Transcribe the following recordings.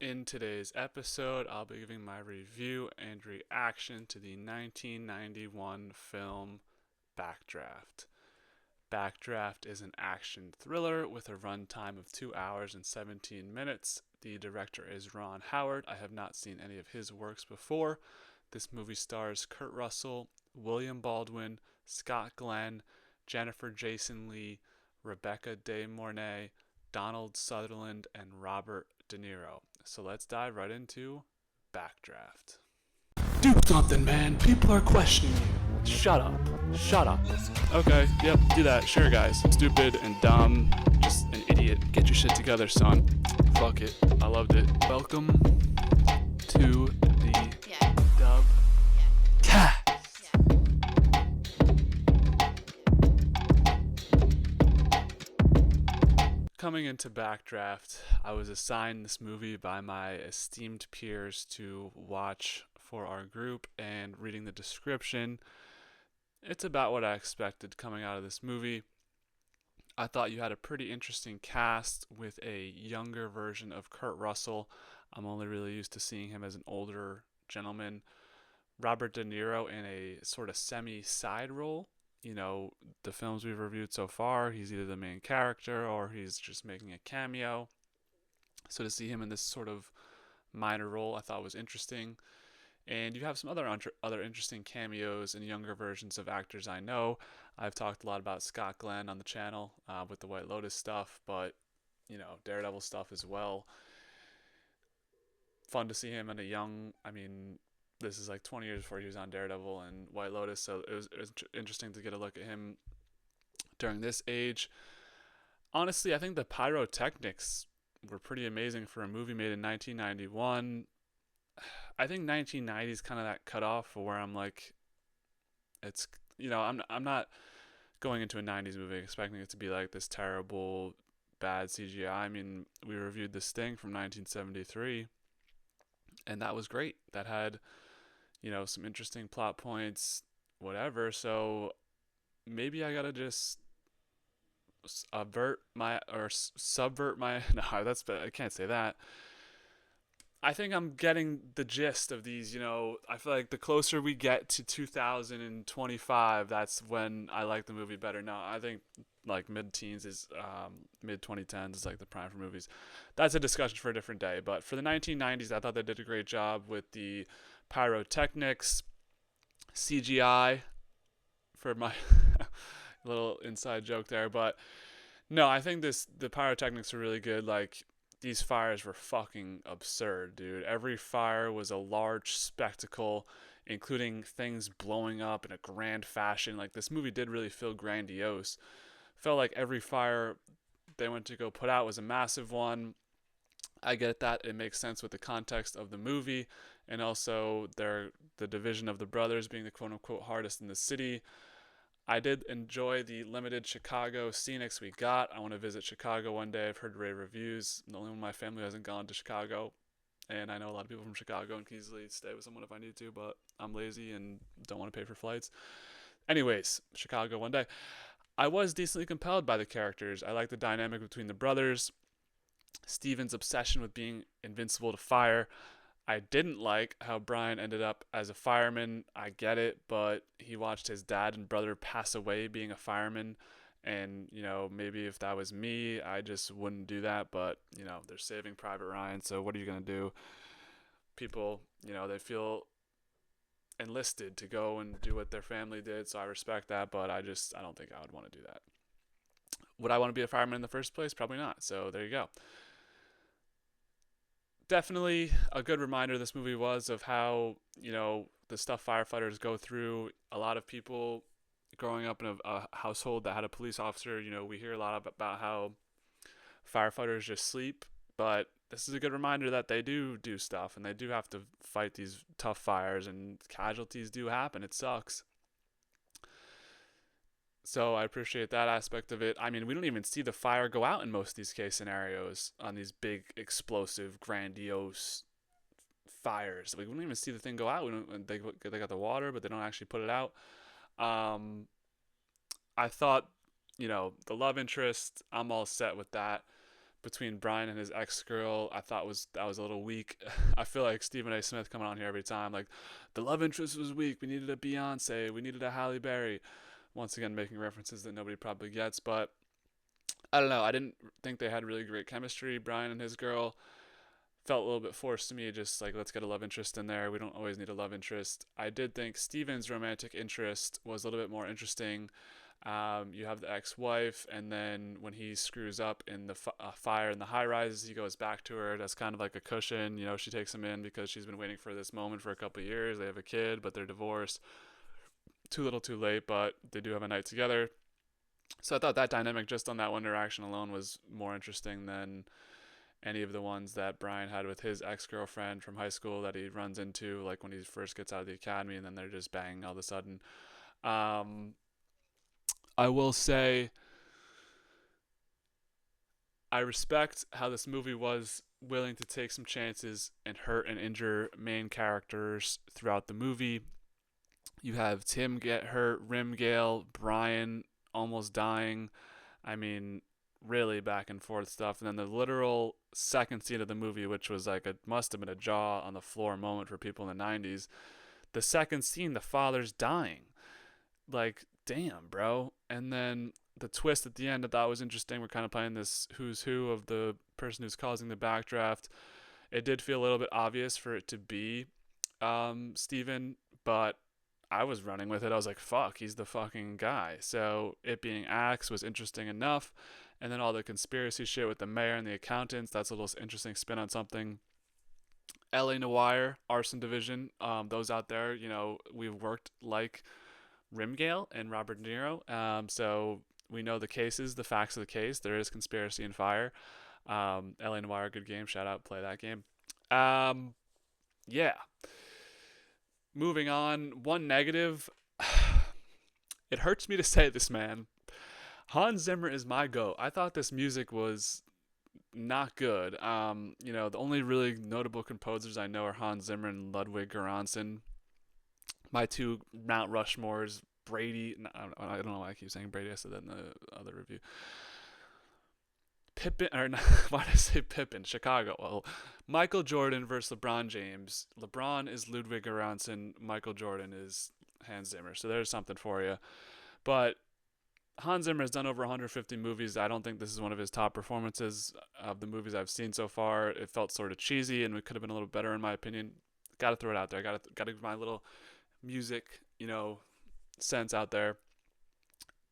In today's episode, I'll be giving my review and reaction to the 1991 film Backdraft. Backdraft is an action thriller with a runtime of 2 hours and 17 minutes. The director is Ron Howard. I have not seen any of his works before. This movie stars Kurt Russell, William Baldwin, Scott Glenn, Jennifer Jason Leigh, Rebecca De Mornay, Donald Sutherland, and Robert De Niro. So let's dive right into Backdraft. Do something, man. People are questioning you. Shut up. Shut up. Okay, yep, do that. Sure, guys. Stupid and dumb. Just an idiot. Get your shit together, son. Fuck it. I loved it. Welcome to the DubCast. Coming into Backdraft, I was assigned this movie by my esteemed peers to watch for our group, and reading the description, it's about what I expected coming out of this movie. I thought you had a pretty interesting cast with a younger version of Kurt Russell. I'm only really used to seeing him as an older gentleman. Robert De Niro in a sort of semi side role. The films we've reviewed so far, he's either the main character or he's just making a cameo. So to see him in this sort of minor role, I thought was interesting. And you have some other interesting cameos and younger versions of actors I know. I've talked a lot about Scott Glenn on the channel with the White Lotus stuff, but Daredevil stuff as well. Fun to see him in a young. This is like 20 years before he was on Daredevil and White Lotus, so it was interesting to get a look at him during this age. Honestly, I think the pyrotechnics were pretty amazing for a movie made in 1991. I think 1990 is kind of that cutoff for where I'm like, it's I'm not going into a 90s movie expecting it to be like this terrible bad CGI. I mean, we reviewed this thing from 1973, and that was great. That had some interesting plot points, whatever. So maybe I gotta just subvert my. No, that's bad. I can't say that. I think I'm getting the gist of these. I feel like the closer we get to 2025, that's when I like the movie better. Now, I think like mid-teens is mid 2010s is like the prime for movies. That's a discussion for a different day. But for the 1990s, I thought they did a great job with the pyrotechnics, CGI, for my little inside joke there. But no, I think the pyrotechnics are really good. Like, these fires were fucking absurd, dude. Every fire was a large spectacle, including things blowing up in a grand fashion. Like, this movie did really feel grandiose. Felt like every fire they went to go put out was a massive one. I get that. It makes sense with the context of the movie, and also the division of the brothers being the quote unquote hardest in the city. I did enjoy the limited Chicago scenics we got. I want to visit Chicago one day. I've heard rave reviews. The only one in my family who hasn't gone to Chicago. And I know a lot of people from Chicago and can easily stay with someone if I need to, but I'm lazy and don't want to pay for flights. Anyways, Chicago one day. I was decently compelled by the characters. I like the dynamic between the brothers. Steven's obsession with being invincible to fire. I didn't like how Brian ended up as a fireman. I get it, but he watched his dad and brother pass away being a fireman. And, maybe if that was me, I just wouldn't do that. But, they're saving Private Ryan. So what are you going to do? People, they feel enlisted to go and do what their family did. So I respect that. But I don't think I would want to do that. Would I want to be a fireman in the first place? Probably not. So there you go. Definitely a good reminder this movie was of how, the stuff firefighters go through. A lot of people growing up in a household that had a police officer, we hear a lot about how firefighters just sleep, but this is a good reminder that they do stuff and they do have to fight these tough fires and casualties do happen. It sucks. So I appreciate that aspect of it. I mean, we don't even see the fire go out in most of these case scenarios on these big, explosive, grandiose fires. We don't even see the thing go out. They got the water, but they don't actually put it out. I thought, the love interest, I'm all set with that. between Brian and his ex girl, I thought was a little weak. I feel like Stephen A. Smith coming on here every time, like the love interest was weak. We needed a Beyonce. We needed a Halle Berry. Once again, making references that nobody probably gets, but I don't know. I didn't think they had really great chemistry. Brian and his girl felt a little bit forced to me. Just like, let's get a love interest in there. We don't always need a love interest. I did think Steven's romantic interest was a little bit more interesting. You have the ex-wife, and then when he screws up in the fire in the high rises, he goes back to her. That's kind of like a cushion. You know, she takes him in because she's been waiting for this moment for a couple of years. They have a kid, but they're divorced. Too little, too late, but they do have a night together. So I thought that dynamic just on that one interaction alone was more interesting than any of the ones that Brian had with his ex-girlfriend from high school that he runs into, like when he first gets out of the academy, and then they're just banging all of a sudden. Um, I will say I respect how this movie was willing to take some chances and hurt and injure main characters throughout the movie. You have Tim get hurt, Rimgale, Brian almost dying. I mean, really back and forth stuff. And then the literal second scene of the movie, which was like, it must have been a jaw on the floor moment for people in the 90s. The second scene, the father's dying. Like, damn, bro. And then the twist at the end I thought was interesting. We're kind of playing this who's who of the person who's causing the backdraft. It did feel a little bit obvious for it to be Steven, but I was running with it. I was like, fuck, he's the fucking guy. So it being Axe was interesting enough. And then all the conspiracy shit with the mayor and the accountants, that's a little interesting spin on something. LA Noire, Arson Division, those out there, you know, we've worked like Rimgale and Robert De Niro. So we know the cases, the facts of the case. There is conspiracy and fire. LA Noire, good game. Shout out, play that game. Yeah. Moving on, one negative. It hurts me to say this, man. Hans Zimmer is my goat. I thought this music was not good. You know, the only really notable composers I know are Hans Zimmer and Ludwig Göransson. My two Mount Rushmores, Brady. I don't know why I keep saying Brady. I said that in the other review. Pippen, or not, why did I say Pippen? Chicago. Well, Michael Jordan versus LeBron James. LeBron is Ludwig Göransson. Michael Jordan is Hans Zimmer. So there's something for you. But Hans Zimmer has done over 150 movies. I don't think this is one of his top performances of the movies I've seen so far. It felt sort of cheesy, and it could have been a little better in my opinion. Got to throw it out there. Got to give my little music, you know, sense out there.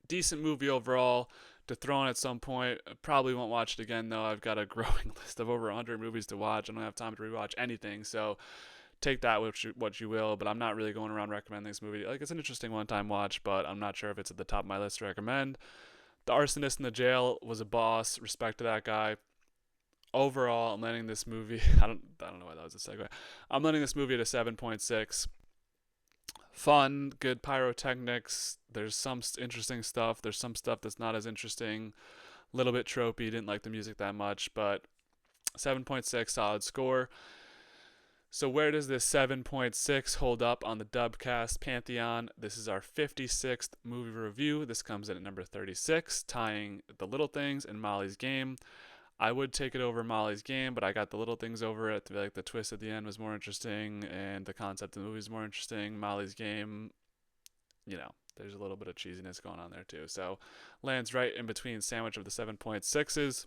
Decent movie overall. To throw in at some point. I probably won't watch it again though. I've got a growing list of over 100 movies to watch. I don't have time to rewatch anything, so take that with what you will. But I'm not really going around recommending this movie. Like, it's an interesting one-time watch, but I'm not sure if it's at the top of my list to recommend. The arsonist in the jail was a boss. Respect to that guy. Overall, I'm letting this movie. I don't know why that was a segue. I'm letting this movie at a 7.6. Fun, good pyrotechnics. There's some interesting stuff. There's some stuff that's not as interesting. A little bit tropey. Didn't like the music that much, but 7.6 solid score. So where does this 7.6 hold up on the DubCast Pantheon? This is our 56th movie review. This comes in at number 36, tying The Little Things and Molly's Game. I would take it over Molly's Game, but I got The Little Things over it. Like, the twist at the end was more interesting, and the concept of the movie is more interesting. Molly's Game, you know, there's a little bit of cheesiness going on there too. So lands right in between sandwich of the 7.6s.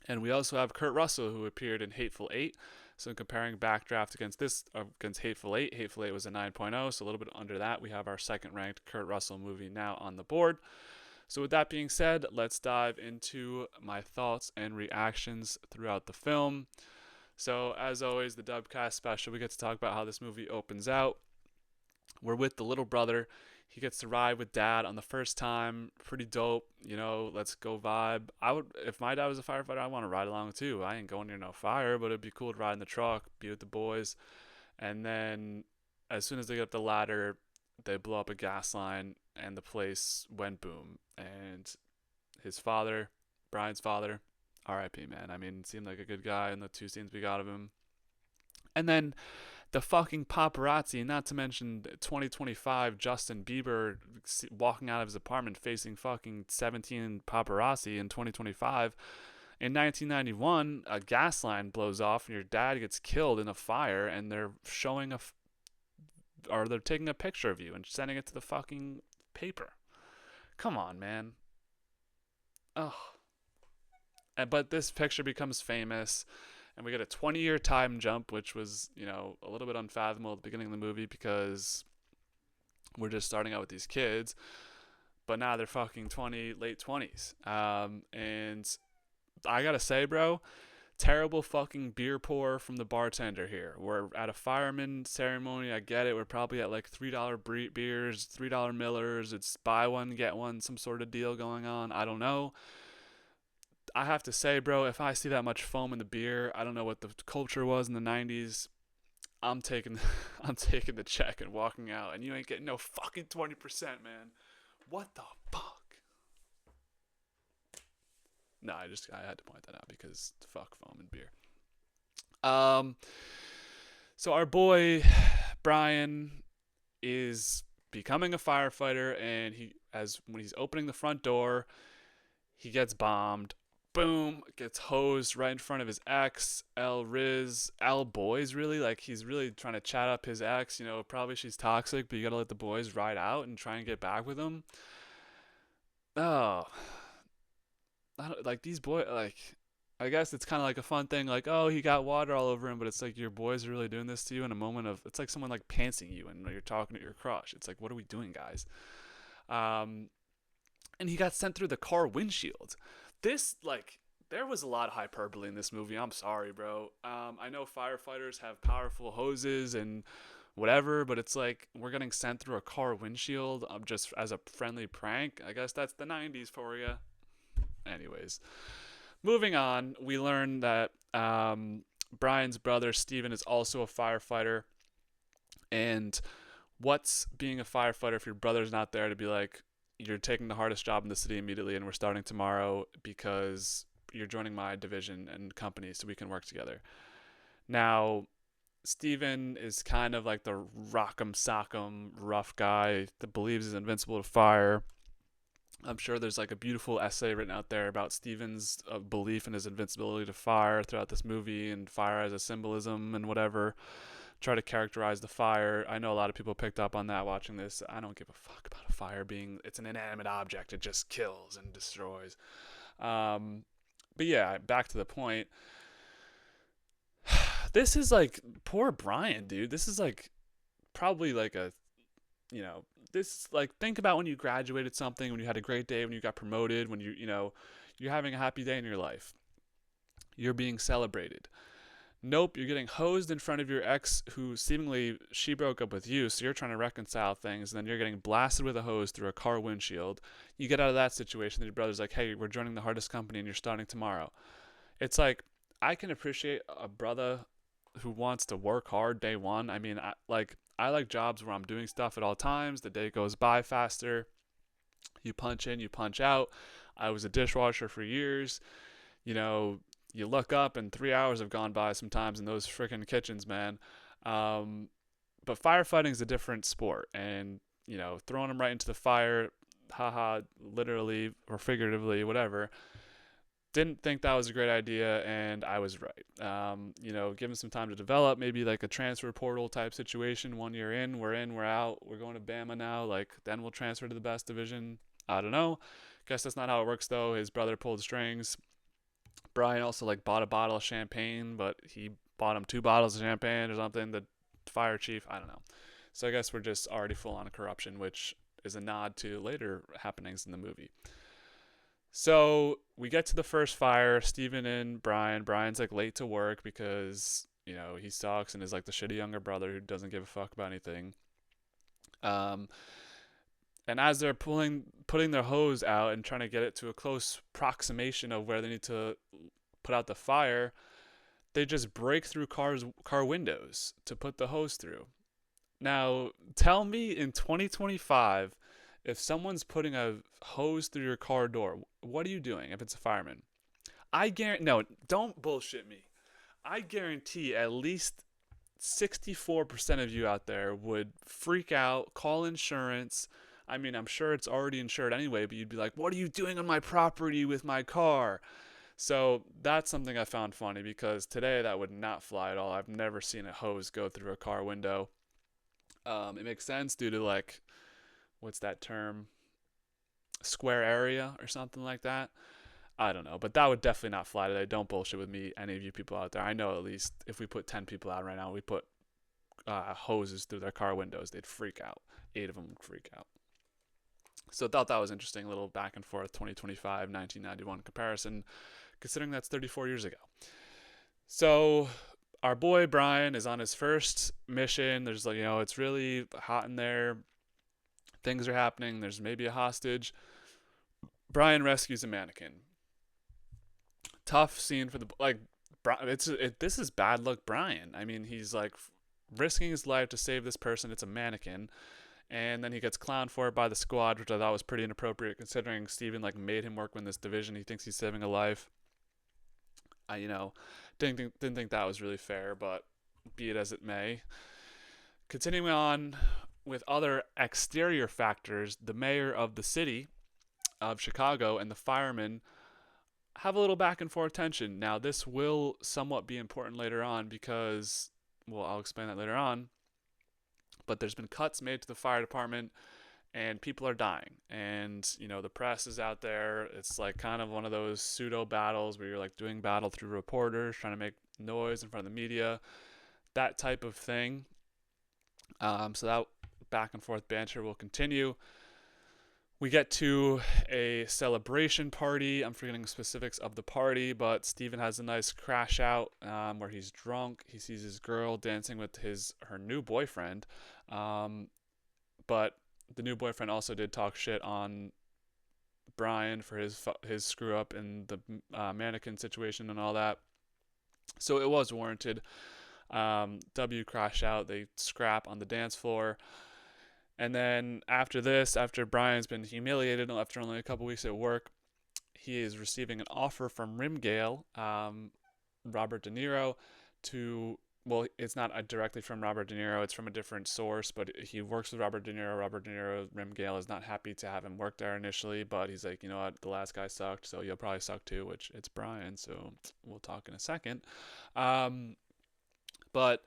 And we also have Kurt Russell, who appeared in Hateful Eight. So comparing Backdraft against Hateful Eight, Hateful Eight was a 9.0, so a little bit under that. We have our second ranked Kurt Russell movie now on the board. So with that being said, let's dive into my thoughts and reactions throughout the film. So as always, the DubCast special, we get to talk about how this movie opens out. We're with the little brother. He gets to ride with dad on the first time. Pretty dope, you know, let's go vibe. If my dad was a firefighter, I want to ride along too. I ain't going near no fire, but it'd be cool to ride in the truck, be with the boys. And then as soon as they get up the ladder, they blow up a gas line and the place went boom. And his father, Brian's father, R.I.P. man. I mean, seemed like a good guy in the two scenes we got of him. And then the fucking paparazzi, not to mention 2025 Justin Bieber walking out of his apartment facing fucking 17 paparazzi in 2025. In 1991, a gas line blows off and your dad gets killed in a fire, and they're showing or they're taking a picture of you and sending it to the fucking paper. Come on, man. Ugh. But this picture becomes famous, and we get a 20-year time jump, which was, a little bit unfathomable at the beginning of the movie because we're just starting out with these kids, but now they're fucking 20, late 20s. And I gotta say, bro, terrible fucking beer pour from the bartender here. We're at a fireman ceremony. I get it. We're probably at like $3 beers, $3 Millers. It's buy one, get one, some sort of deal going on. I don't know. I have to say, bro, if I see that much foam in the beer, I don't know what the culture was in the 90s. I'm taking I'm taking the check and walking out, and you ain't getting no fucking 20%, man. What the fuck? No, I had to point that out because fuck foam and beer. So our boy Brian is becoming a firefighter, and when he's opening the front door, he gets bombed. Boom, gets hosed right in front of his ex, Al Boys, really. Like, he's really trying to chat up his ex. Probably she's toxic, but you gotta let the boys ride out and try and get back with him. Oh, like these boys, like, I guess it's kind of like a fun thing, like, oh, he got water all over him, but it's like your boys are really doing this to you in a moment of, it's like someone like pantsing you and you're talking to your crush. It's like, what are we doing, guys? And he got sent through the car windshield. This, like, there was a lot of hyperbole in this movie. I'm sorry, bro. I know firefighters have powerful hoses and whatever, but it's like we're getting sent through a car windshield just as a friendly prank. I guess that's the 90s for you. Anyways, moving on, we learn that Brian's brother, Steven, is also a firefighter. And what's being a firefighter if your brother's not there to be like, you're taking the hardest job in the city immediately and we're starting tomorrow because you're joining my division and company so we can work together. Now, Steven is kind of like the rock'em sock'em rough guy that believes he's invincible to fire. I'm sure there's like a beautiful essay written out there about Steven's belief in his invincibility to fire throughout this movie, and fire as a symbolism and whatever. Try to characterize the fire. I know a lot of people picked up on that watching this. I don't give a fuck about a fire being, it's an inanimate object. It just kills and destroys. But yeah, back to the point. This is like, poor Brian, dude. This is like probably like this, like, think about when you graduated something, when you had a great day, when you got promoted, when you're having a happy day in your life. You're being celebrated. Nope, you're getting hosed in front of your ex, who seemingly she broke up with you, so you're trying to reconcile things, and then you're getting blasted with a hose through a car windshield. You get out of that situation, and your brother's like, hey, we're joining the hardest company and you're starting tomorrow. It's like, I can appreciate a brother who wants to work hard day one. I mean, I like jobs where I'm doing stuff at all times. The day goes by faster. You punch in, you punch out. I was a dishwasher for years. You look up and 3 hours have gone by sometimes in those freaking kitchens, man. But firefighting is a different sport, and throwing them right into the fire, haha, literally or figuratively, whatever. Didn't think that was a great idea, and I was right. Give them some time to develop, maybe like a transfer portal type situation. 1 year in, we're out. We're going to Bama now. Like, then we'll transfer to the best division. I don't know. Guess that's not how it works, though. His brother pulled strings. Brian also like bought a bottle of champagne, but he bought him 2 bottles of champagne or something. The fire chief, I don't know. So I guess we're just already full on corruption, which is a nod to later happenings in the movie. So we get to the first fire. Steven and Brian. Brian's like late to work because he sucks and is like the shitty younger brother who doesn't give a fuck about anything. And as they're putting their hose out and trying to get it to a close approximation of where they need to put out the fire, they just break through car windows to put the hose through. Now, tell me in 2025, if someone's putting a hose through your car door, what are you doing if it's a fireman? No, don't bullshit me. I guarantee at least 64% of you out there would freak out, call insurance. I mean, I'm sure it's already insured anyway, but you'd be like, what are you doing on my property with my car? So that's something I found funny because today that would not fly at all. I've never seen a hose go through a car window. It makes sense due to like, what's that term? Square area or something like that. I don't know, but that would definitely not fly today. Don't bullshit with me, any of you people out there. I know at least if we put 10 people out right now, we put hoses through their car windows, they'd freak out. 8 of them would freak out. So I thought that was interesting, a little back and forth 2025, 1991 comparison, considering that's 34 years ago. So our boy Brian is on his first mission. There's like, it's really hot in there. Things are happening. There's maybe a hostage. Brian rescues a mannequin. Tough scene for the like. This is bad luck, Brian. I mean, he's like risking his life to save this person. It's a mannequin, and then he gets clowned for it by the squad, which I thought was pretty inappropriate considering Steven like made him work in this division. He thinks he's saving a life. I didn't think that was really fair, but be it as it may. Continuing on with other exterior factors, the mayor of the city of Chicago and the firemen have a little back and forth tension. Now, this will somewhat be important later on because, well, I'll explain that later on. But there's been cuts made to the fire department and people are dying. And, the press is out there. It's like kind of one of those pseudo battles where you're like doing battle through reporters, trying to make noise in front of the media, that type of thing. So that back and forth banter will continue. We get to a celebration party. I'm forgetting the specifics of the party, but Steven has a nice crash out where he's drunk. He sees his girl dancing with her new boyfriend, but the new boyfriend also did talk shit on Brian for his screw up in the mannequin situation and all that. So it was warranted. W crash out. They scrap on the dance floor. And then after this, after Brian's been humiliated after only a couple weeks at work, he is receiving an offer from Rimgale, Robert De Niro, well, it's not directly from Robert De Niro, it's from a different source, but he works with Robert De Niro. Robert De Niro, Rimgale, is not happy to have him work there initially, but he's like, you know what, the last guy sucked, so you'll probably suck too, which it's Brian, so we'll talk in a second. But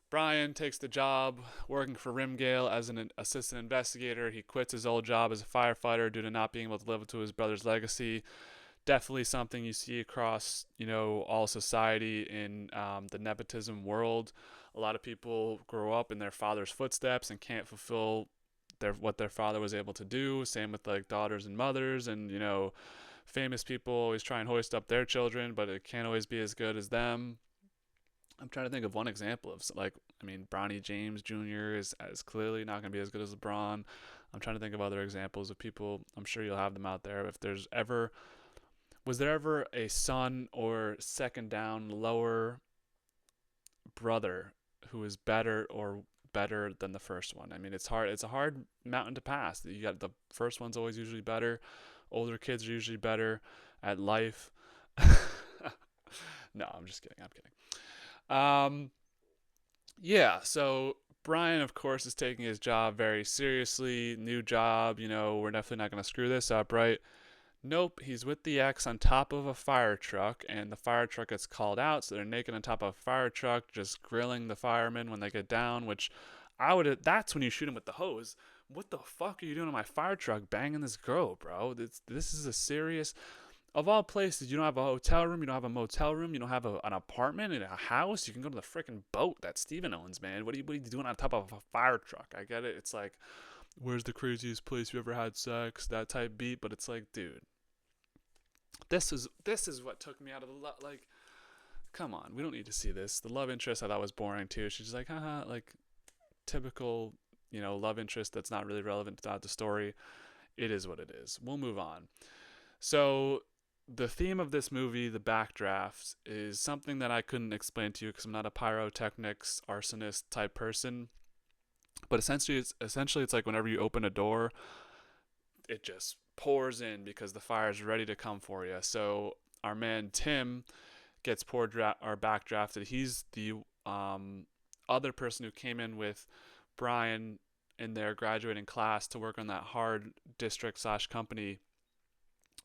Brian takes the job working for Rimgale as an assistant investigator. He quits his old job as a firefighter due to not being able to live up to his brother's legacy. Definitely something you see across, all society in the nepotism world. A lot of people grow up in their father's footsteps and can't fulfill what their father was able to do. Same with like daughters and mothers, and famous people always try and hoist up their children, but it can't always be as good as them. I'm trying to think of one example of Bronny James Jr. is clearly not going to be as good as LeBron. I'm trying to think of other examples of people. I'm sure you'll have them out there. Was there ever a son or second down lower brother who is better than the first one? I mean, it's hard. It's a hard mountain to pass. You got the first one's always usually better. Older kids are usually better at life. No, I'm just kidding. I'm kidding. Yeah, so Brian, of course, is taking his job very seriously. New job, we're definitely not going to screw this up, right? Nope, he's with the ex on top of a fire truck, and the fire truck gets called out, so they're naked on top of a fire truck, just grilling the firemen when they get down, which that's when you shoot him with the hose. What the fuck are you doing on my fire truck banging this girl, bro? This is a serious... Of all places, you don't have a hotel room, you don't have a motel room, you don't have an apartment in a house. You can go to the freaking boat that Steven owns, man. What are you doing on top of a fire truck? I get it. It's like, where's the craziest place you ever had sex? That type beat. But it's like, dude, this is what took me out of the like. Come on, we don't need to see this. The love interest I thought was boring too. She's just like, haha, like typical, love interest that's not really relevant throughout the story. It is what it is. We'll move on. So the theme of this movie, the Backdraft, is something that I couldn't explain to you because I'm not a pyrotechnics, arsonist type person. But essentially, it's like whenever you open a door, it just pours in because the fire is ready to come for you. So our man Tim gets backdrafted. He's the other person who came in with Brian in their graduating class to work on that hard district/company.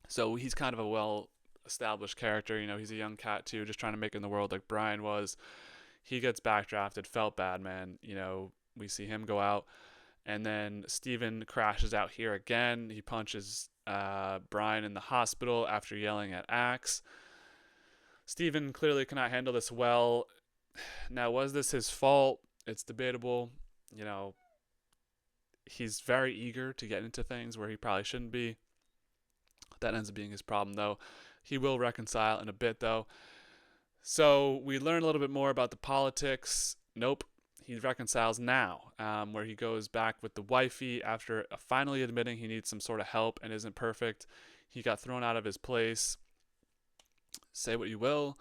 So he's kind of a established character. He's a young cat too, just trying to make it in the world like Brian was. He gets backdrafted. Felt bad, man. We see him go out, and then Steven crashes out here again. He punches Brian in the hospital after yelling at Axe. Steven clearly cannot handle this well. Now, was this his fault? It's debatable. You know, he's very eager to get into things where he probably shouldn't be. That ends up being his problem, though. He will reconcile in a bit, though. So we learn a little bit more about the politics. Nope. He reconciles now, where he goes back with the wifey after finally admitting he needs some sort of help and isn't perfect. He got thrown out of his place. Say what you will.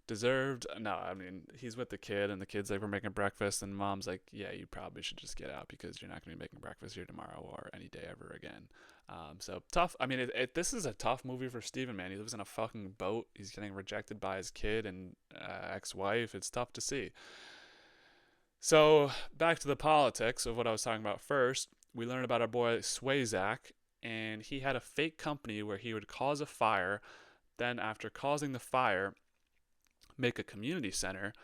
Deserved. No, I mean, he's with the kid, and the kid's like, we're making breakfast, and mom's like, yeah, you probably should just get out because you're not going to be making breakfast here tomorrow or any day ever again. So tough. I mean, this is a tough movie for Steven, man. He lives in a fucking boat. He's getting rejected by his kid and ex-wife. It's tough to see. So back to the politics of what I was talking about first. We learned about our boy Swayzak, and he had a fake company where he would cause a fire. Then after causing the fire, make a community center,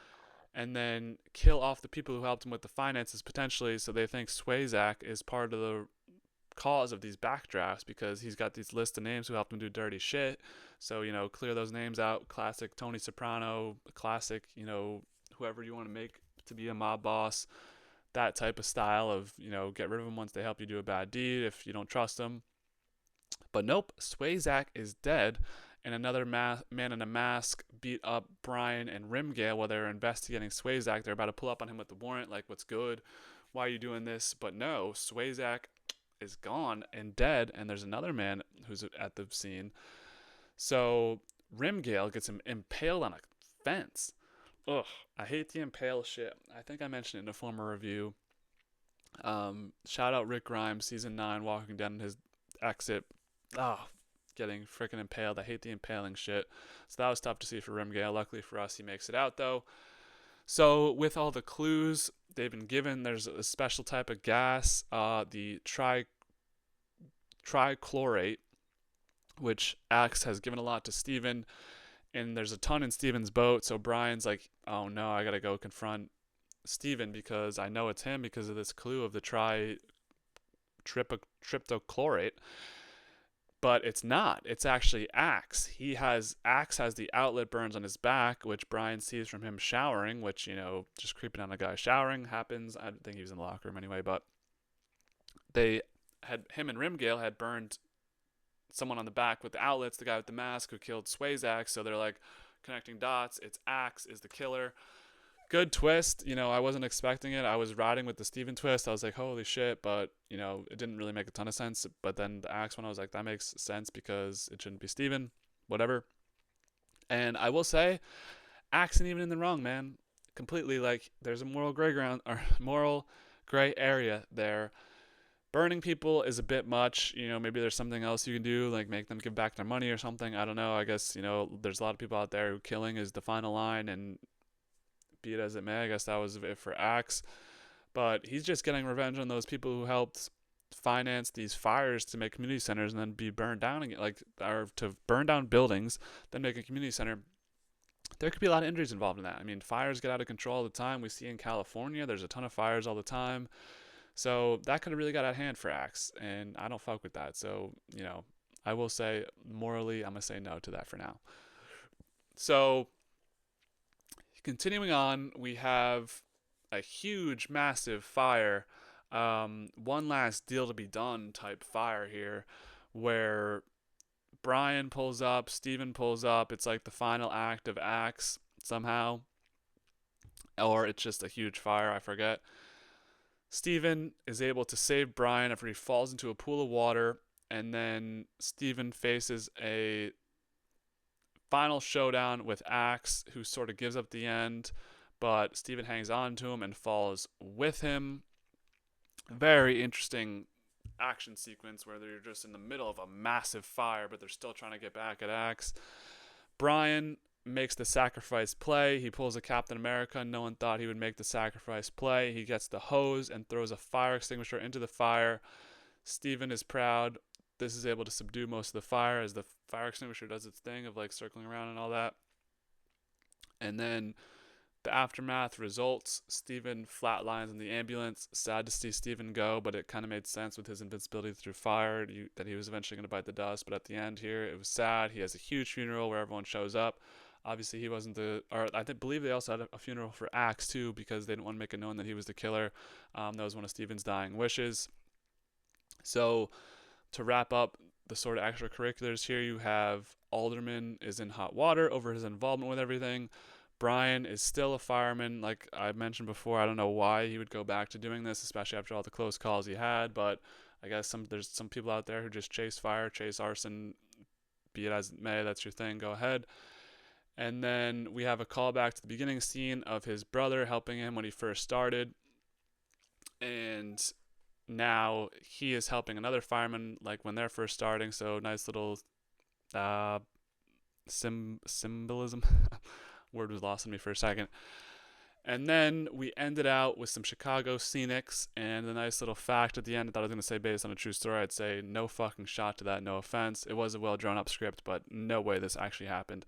and then kill off the people who helped him with the finances potentially. So they think Swayzak is part of the cause of these backdrafts because he's got these lists of names who helped him do dirty shit. So, clear those names out. Classic Tony Soprano, classic, whoever you want to make to be a mob boss. That type of style of, get rid of them once they help you do a bad deed if you don't trust them. But nope, Swayzak is dead. And another man in a mask beat up Brian and Rimgale while they're investigating Swayzak. They're about to pull up on him with the warrant, like, what's good? Why are you doing this? But no, Swayzak is gone and dead, and there's another man who's at the scene. So Rimgale gets him impaled on a fence. Ugh, I hate the impale shit. I think I mentioned it in a former review. Shout out Rick Grimes, season 9, walking down his exit. Getting freaking impaled. I hate the impaling shit. So that was tough to see for Rimgale. Luckily for us, he makes it out, though. So with all the clues they've been given, there's a special type of gas, the trichlorate, which Axe has given a lot to Steven, and there's a ton in Steven's boat. So Brian's like, oh no, I gotta go confront Steven because I know it's him because of this clue of the triptochlorate. But it's not. It's actually Axe. Axe has the outlet burns on his back, which Brian sees from him showering, which, just creeping on a guy showering happens. I don't think he was in the locker room anyway, but him and Rimgale had burned someone on the back with the outlets, the guy with the mask who killed Swayzak. So they're like connecting dots. It's Axe is the killer. Good twist. I wasn't expecting it. I was riding with the Steven twist. I was like, holy shit. But, it didn't really make a ton of sense. But then the Axe one, I was like, that makes sense because it shouldn't be Steven. Whatever. And I will say, Axe isn't even in the wrong, man. Completely. Like, there's a moral gray area there. Burning people is a bit much. Maybe there's something else you can do, like make them give back their money or something. I don't know. I guess, there's a lot of people out there who killing is the final line, and be it as it may, I guess that was it for Axe. But he's just getting revenge on those people who helped finance these fires to make community centers and then be burned down again, or to burn down buildings, then make a community center. There could be a lot of injuries involved in that. I mean, fires get out of control all the time. We see in California, there's a ton of fires all the time. So that could have really got out of hand for Axe, and I don't fuck with that. So, I will say, morally, I'm going to say no to that for now. So continuing on, we have a huge, massive fire. One last deal to be done type fire here, where Brian pulls up, Steven pulls up. It's like the final act of Axe somehow. Or it's just a huge fire, I forget. Steven is able to save Brian after he falls into a pool of water, and then Steven faces a final showdown with Axe, who sort of gives up the end, but Steven hangs on to him and falls with him. Very interesting action sequence where they're just in the middle of a massive fire, but they're still trying to get back at Axe. Brian makes the sacrifice play. He pulls a Captain America. No one thought he would make the sacrifice play. He gets the hose and throws a fire extinguisher into the fire. Steven is proud. this is able to subdue most of the fire as the fire extinguisher does its thing of like circling around and all that. And then the aftermath results. Steven flatlines in the ambulance. Sad to see Steven go, but it kind of made sense with his invincibility through fire that he was eventually going to bite the dust. But at the end here, it was sad. He has a huge funeral where everyone shows up. Obviously, he wasn't or I believe they also had a funeral for Axe too because they didn't want to make it known that he was the killer. That was one of Steven's dying wishes. So to wrap up the sort of extracurriculars here, you have Alderman is in hot water over his involvement with everything. Brian is still a fireman, like I mentioned before. I don't know why he would go back to doing this, especially after all the close calls he had. But I guess there's some people out there who just chase fire, chase arson, be it as it may. That's your thing. Go ahead. And then we have a callback to the beginning scene of his brother helping him when he first started, and now he is helping another fireman like when they're first starting. So nice little uh, symbolism. Word was lost on me for a second. And then we ended out with some Chicago scenics and a nice little fact at the end. I thought I was going to say based on a true story. I'd say no fucking shot to that, no offense. It was a well drawn up script, but no way this actually happened.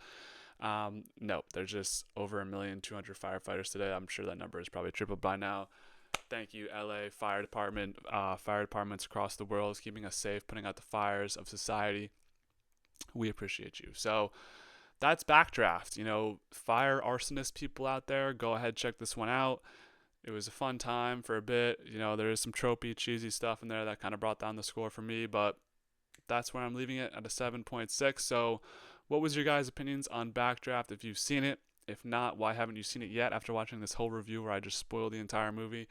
No, there's just over 1,200,000 firefighters today. I'm sure that number is probably tripled by now. Thank you, LA Fire Department, fire departments across the world, keeping us safe, putting out the fires of society. We appreciate you. So that's Backdraft. You know, fire arsonist people out there, go ahead, check this one out. It was a fun time for a bit. You know, there is some tropey, cheesy stuff in there that kind of brought down the score for me, but that's where I'm leaving it at a 7.6. So, what was your guys' opinions on Backdraft if you've seen it? If not, why haven't you seen it yet after watching this whole review where I just spoiled the entire movie?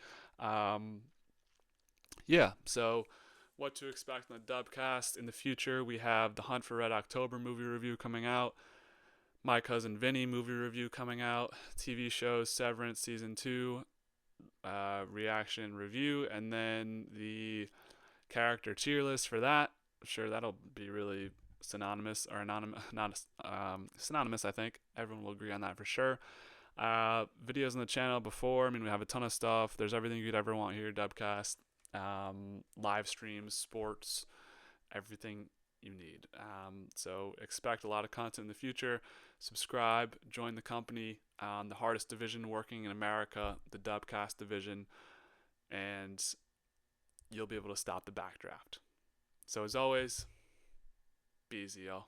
Yeah, so what to expect on the DubCast in the future. We have the Hunt for Red October movie review coming out, My Cousin Vinny movie review coming out, TV shows Severance Season 2 reaction review, and then the character tier list for that. I'm sure that'll be really synonymous or anonymous, not synonymous. I think everyone will agree on that for sure. Videos on the channel before. I mean, we have a ton of stuff. There's everything you'd ever want here. Dubcast, live streams, sports, everything you need. So expect a lot of content in the future. Subscribe, join the company, the hardest division working in America, the Dubcast division, and you'll be able to stop the Backdraft. So as always, be easy, y'all.